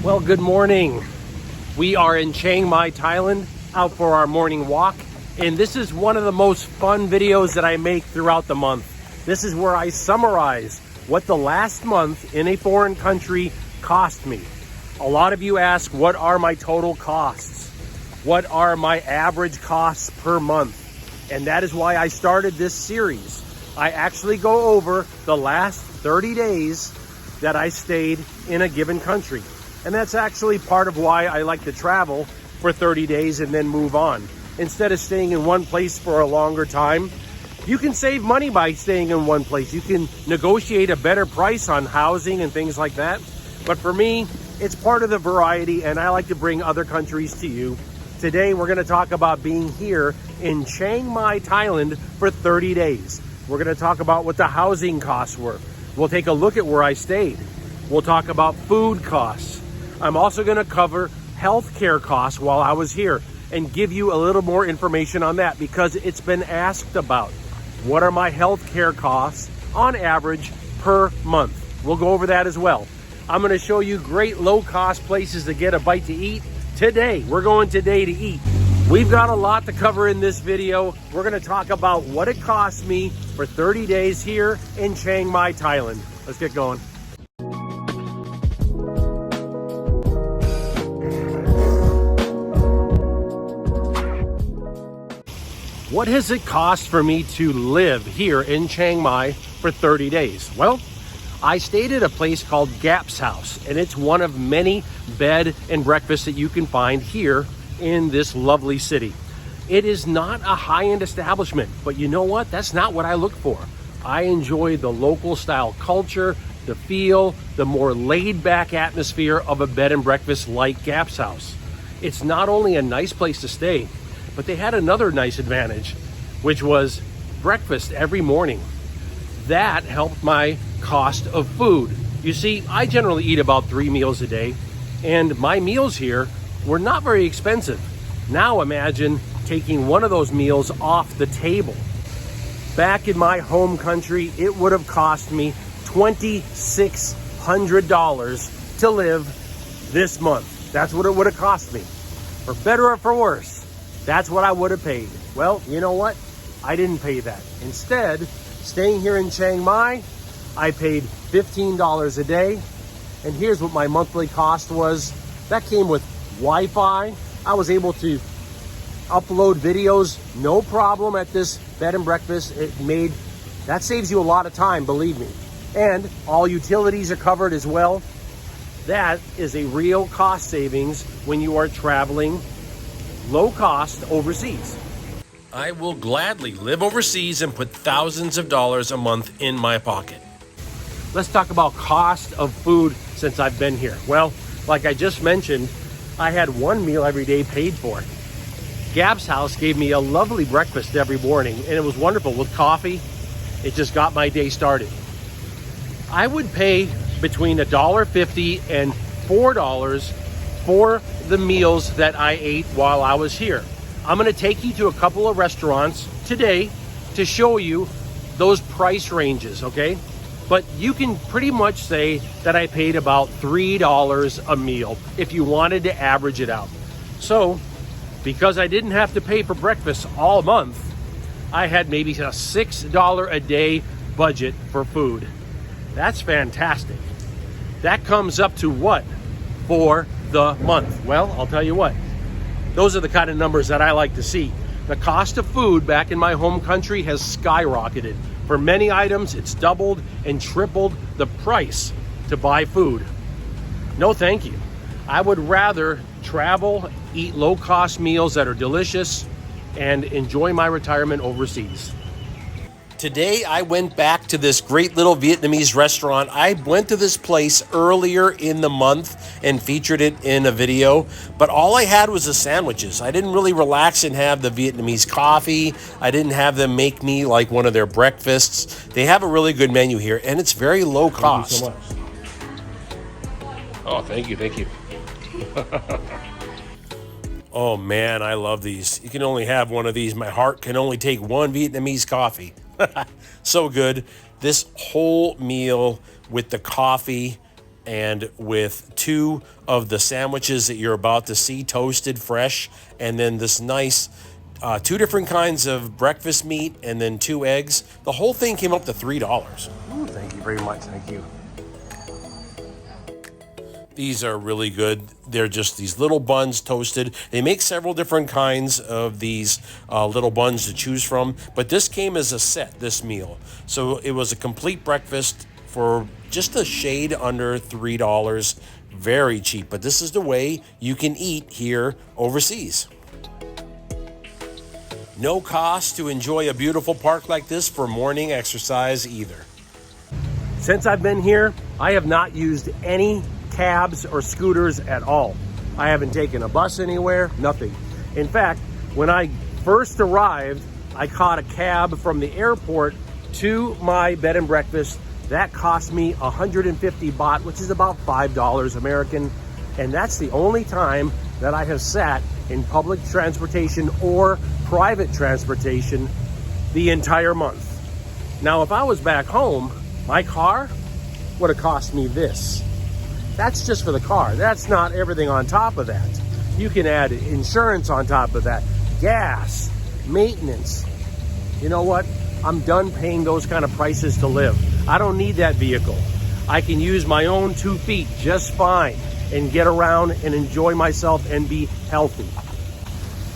Well, good morning. We are in Chiang Mai, Thailand, out for our morning walk. And this is one of the most fun videos that I make throughout the month. This is where I summarize what the last month in a foreign country cost me. A lot of you ask, what are my total costs? What are my average costs per month? And that is why I started this series. I actually go over the last 30 days that I stayed in a given country. And that's actually part of why I like to travel for 30 days and then move on. Instead of staying in one place for a longer time, you can save money by staying in one place. You can negotiate a better price on housing and things like that. But for me, it's part of the variety, and I like to bring other countries to you. Today, we're going to talk about being here in Chiang Mai, Thailand for 30 days. We're going to talk about what the housing costs were. We'll take a look at where I stayed. We'll talk about food costs. I'm also going to cover healthcare costs while I was here and give you a little more information on that because it's been asked about. What are my healthcare costs on average per month? We'll go over that as well. I'm going to show you great low-cost places to get a bite to eat today. We're going today to eat. We've got a lot to cover in this video. We're going to talk about what it cost me for 30 days here in Chiang Mai, Thailand. Let's get going. What has it cost for me to live here in Chiang Mai for 30 days? Well, I stayed at a place called Gap's House, and it's one of many bed and breakfasts that you can find here in this lovely city. It is not a high-end establishment, but you know what? That's not what I look for. I enjoy the local style culture, the feel, the more laid-back atmosphere of a bed and breakfast like Gap's House. It's not only a nice place to stay, but they had another nice advantage, which was breakfast every morning. That helped my cost of food. You see, I generally eat about 3 meals a day, and my meals here were not very expensive. Now imagine taking one of those meals off the table. Back in my home country, it would have cost me $2,600 to live this month. That's what it would have cost me. For better or for worse, that's what I would have paid. Well, you know what? I didn't pay that. Instead, staying here in Chiang Mai, I paid $15 a day. And here's what my monthly cost was. That came with Wi-Fi. I was able to upload videos, no problem at this bed and breakfast. That saves you a lot of time, believe me. And all utilities are covered as well. That is a real cost savings when you are traveling low cost overseas. I will gladly live overseas and put thousands of dollars a month in my pocket. Let's talk about cost of food since I've been here. Well, like I just mentioned, I had one meal every day paid for. Gap's House gave me a lovely breakfast every morning, and it was wonderful with coffee. It just got my day started. I would pay between $1.50 and $4 for the meals that I ate while I was here. I'm going to take you to a couple of restaurants today to show you those price ranges, okay? But you can pretty much say that I paid about $3 a meal if you wanted to average it out. So, because I didn't have to pay for breakfast all month, I had maybe a $6 a day budget for food. That's fantastic. That comes up to what for the month? Well, I'll tell you what. Those are the kind of numbers that I like to see. The cost of food back in my home country has skyrocketed. For many items, it's doubled and tripled the price to buy food. No, thank you. I would rather travel, eat low-cost meals that are delicious, and enjoy my retirement overseas. Today, I went back to this great little Vietnamese restaurant. I went to this place earlier in the month and featured it in a video, but all I had was the sandwiches. I didn't really relax and have the Vietnamese coffee. I didn't have them make me like one of their breakfasts. They have a really good menu here, and it's very low cost. Thank you so much. Oh, thank you, thank you. Oh man, I love these. You can only have one of these. My heart can only take one Vietnamese coffee. So good. This whole meal with the coffee and with 2 of the sandwiches that you're about to see, toasted fresh, and then this nice 2 different kinds of breakfast meat, and then 2 eggs. The whole thing came up to $3. Ooh, thank you very much. Thank you. These are really good. They're just these little buns toasted. They make several different kinds of these little buns to choose from, but this came as a set, this meal. So it was a complete breakfast for just a shade under $3. Very cheap, but this is the way you can eat here overseas. No cost to enjoy a beautiful park like this for morning exercise either. Since I've been here, I have not used any cabs or scooters at all. I haven't taken a bus anywhere, nothing. In fact, when I first arrived, I caught a cab from the airport to my bed and breakfast. That cost me 150 baht, which is about $5 American. And that's the only time that I have sat in public transportation or private transportation the entire month. Now, if I was back home, my car would have cost me this. That's just for the car. That's not everything on top of that. You can add insurance on top of that, gas, maintenance. You know what? I'm done paying those kind of prices to live. I don't need that vehicle. I can use my own 2 feet just fine and get around and enjoy myself and be healthy.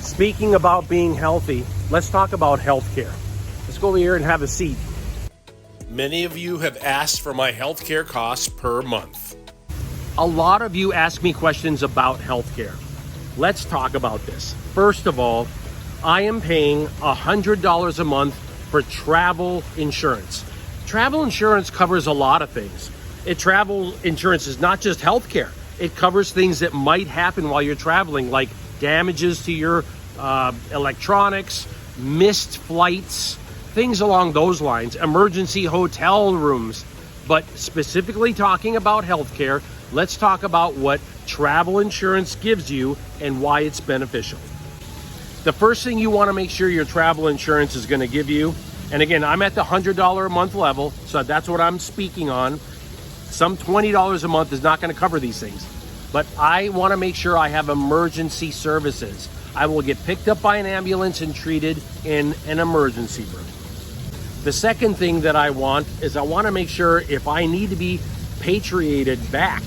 Speaking about being healthy, let's talk about healthcare. Let's go over here and have a seat. Many of you have asked for my healthcare costs per month. A lot of you ask me questions about healthcare. Let's talk about this. First of all, I am paying $100 a month for travel insurance. Travel insurance covers a lot of things. Travel insurance is not just healthcare. It covers things that might happen while you're traveling, like damages to your electronics, missed flights, things along those lines, emergency hotel rooms. But specifically talking about healthcare, let's talk about what travel insurance gives you and why it's beneficial. The first thing you want to make sure your travel insurance is going to give you, and again, I'm at the $100 a month level, so that's what I'm speaking on. Some $20 a month is not going to cover these things, but I want to make sure I have emergency services. I will get picked up by an ambulance and treated in an emergency room. The second thing that I want is I want to make sure if I need to be repatriated back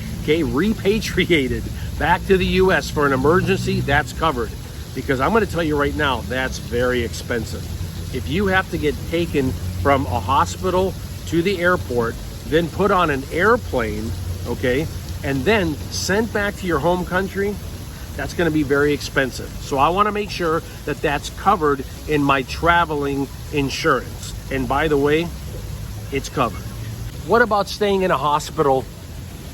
to the US for an emergency, that's covered. Because I'm going to tell you right now, that's very expensive. If you have to get taken from a hospital to the airport, then put on an airplane, okay, and then sent back to your home country, that's going to be very expensive. So I want to make sure that that's covered in my traveling insurance. And by the way, it's covered. What about staying in a hospital?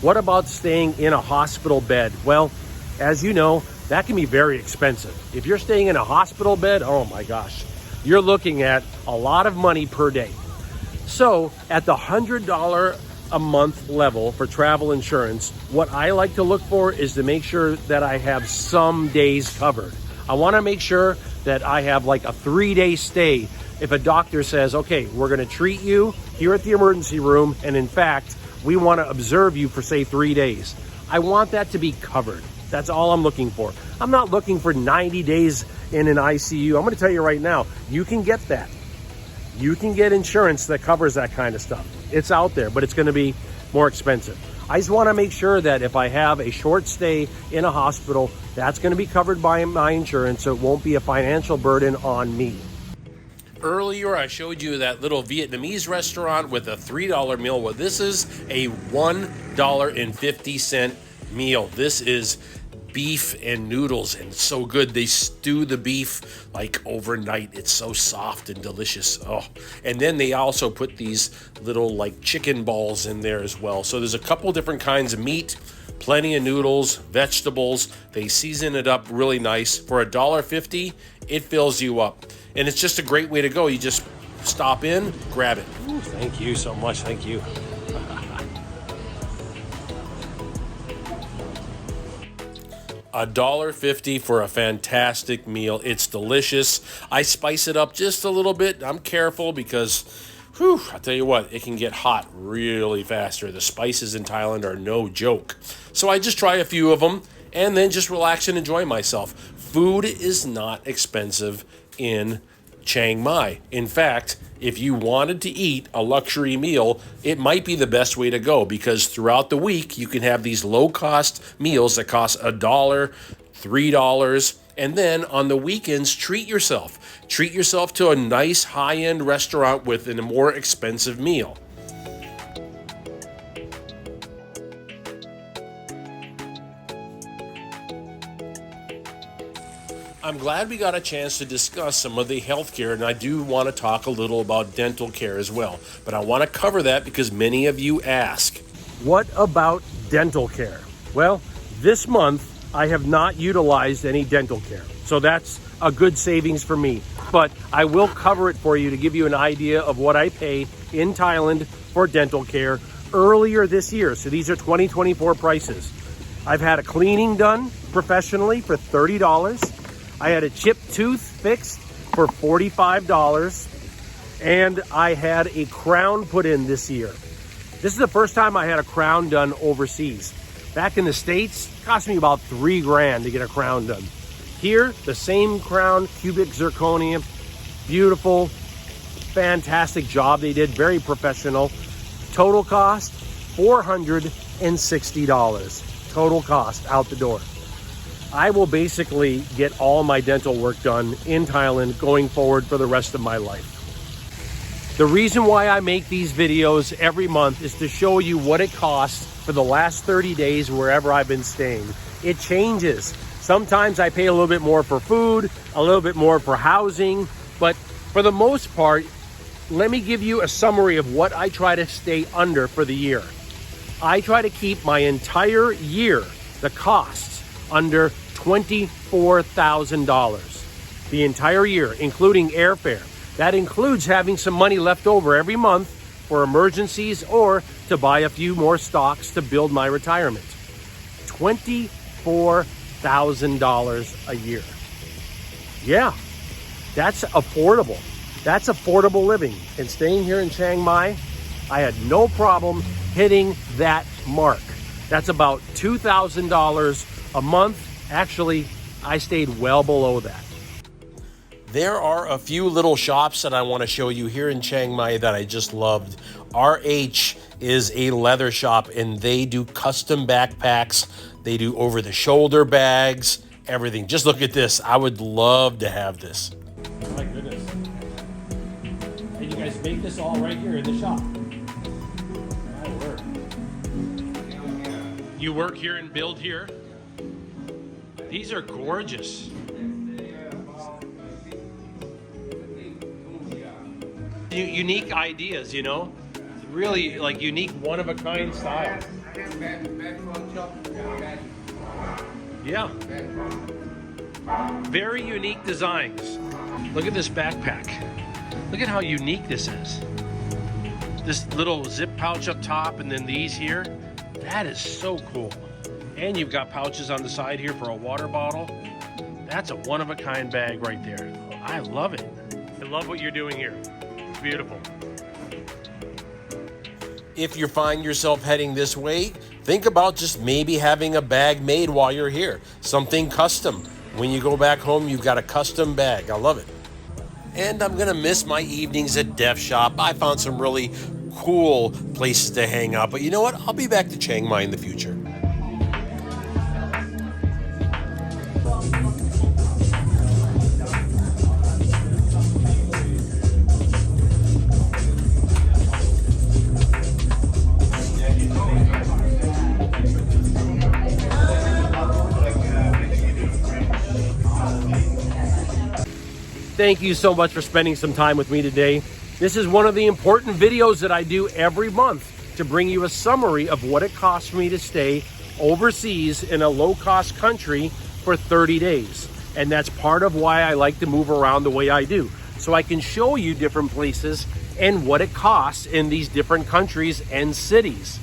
What about staying in a hospital bed? Well, as you know, that can be very expensive. If you're staying in a hospital bed, oh my gosh, you're looking at a lot of money per day. So at the $100 a month level for travel insurance, what I like to look for is to make sure that I have some days covered. I want to make sure that I have like a 3-day stay. If a doctor says, okay, we're going to treat you here at the emergency room, and in fact, we want to observe you for say 3 days. I want that to be covered. That's all I'm looking for. I'm not looking for 90 days in an ICU. I'm going to tell you right now, you can get that. You can get insurance that covers that kind of stuff. It's out there, but it's going to be more expensive. I just want to make sure that if I have a short stay in a hospital, that's going to be covered by my insurance, so it won't be a financial burden on me. Earlier, I showed you that little Vietnamese restaurant with a $3 meal. Well, this is a $1.50 meal. This is beef and noodles, and it's so good. They stew the beef like overnight. It's so soft and delicious. Oh, and then they also put these little like chicken balls in there as well. So there's a couple different kinds of meat, plenty of noodles, vegetables. They season it up really nice. For $1.50, it fills you up. And it's just a great way to go. You just stop in, grab it. Ooh, thank you so much. Thank you. $1.50 for a fantastic meal. It's delicious. I spice it up just a little bit. I'm careful because Whew, I'll tell you what, it can get hot really faster. The spices in Thailand are no joke. So I just try a few of them and then just relax and enjoy myself. Food is not expensive in Chiang Mai. In fact, if you wanted to eat a luxury meal, it might be the best way to go, because throughout the week you can have these low-cost meals that cost $1, $3, and then on the weekends, treat yourself. Treat yourself to a nice high-end restaurant with a more expensive meal. I'm glad we got a chance to discuss some of the healthcare, and I do want to talk a little about dental care as well. But I want to cover that because many of you ask. What about dental care? Well, this month I have not utilized any dental care, so that's a good savings for me. But I will cover it for you to give you an idea of what I pay in Thailand for dental care earlier this year. So these are 2024 prices. I've had a cleaning done professionally for $30. I had a chipped tooth fixed for $45, and I had a crown put in this year. This is the first time I had a crown done overseas. Back in the States, it cost me about $3,000 to get a crown done. Here, the same crown, cubic zirconia, beautiful, fantastic job they did, very professional. Total cost, $460. Total cost out the door. I will basically get all my dental work done in Thailand going forward for the rest of my life. The reason why I make these videos every month is to show you what it costs for the last 30 days wherever I've been staying. It changes. Sometimes I pay a little bit more for food, a little bit more for housing, but for the most part, let me give you a summary of what I try to stay under for the year. I try to keep my entire year, the costs, under $24,000. The entire year, including airfare. That includes having some money left over every month for emergencies or to buy a few more stocks to build my retirement. $24,000 a year. Yeah, that's affordable. That's affordable living. And staying here in Chiang Mai, I had no problem hitting that mark. That's about $2,000 a month. Actually, I stayed well below that. There are a few little shops that I want to show you here in Chiang Mai that I just loved. RH is a leather shop, and they do custom backpacks. They do over-the-shoulder bags, everything. Just look at this. I would love to have this. Oh my goodness. And you guys make this all right here in the shop? My word. You work here and build here? These are gorgeous. Unique ideas, you know? Really like unique, one-of-a-kind style. Yeah. Very unique designs. Look at this backpack. Look at how unique this is. This little zip pouch up top and then these here. That is so cool. And you've got pouches on the side here for a water bottle. That's a one-of-a-kind bag right there. I love it. I love what you're doing here. It's beautiful. If you find yourself heading this way, think about just maybe having a bag made while you're here. Something custom. When you go back home, you've got a custom bag. I love it. And I'm going to miss my evenings at Def Shop. I found some really cool places to hang out. But you know what? I'll be back to Chiang Mai in the future. Thank you so much for spending some time with me today. This is one of the important videos that I do every month to bring you a summary of what it costs for me to stay overseas in a low-cost country for 30 days. And that's part of why I like to move around the way I do, so I can show you different places and what it costs in these different countries and cities.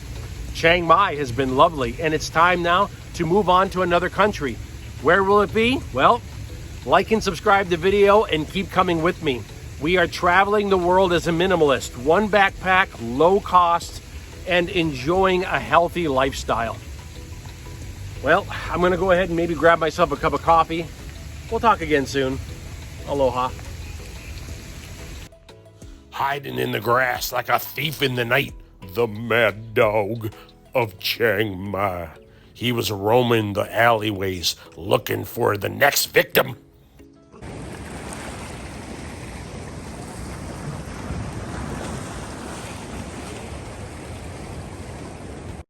Chiang Mai has been lovely, and it's time now to move on to another country. Where will it be? Well, like and subscribe the video and keep coming with me. We are traveling the world as a minimalist, one backpack, low cost, and enjoying a healthy lifestyle. Well, I'm gonna go ahead and maybe grab myself a cup of coffee. We'll talk again soon. Aloha. Hiding in the grass like a thief in the night, the mad dog of Chiang Mai. He was roaming the alleyways looking for the next victim.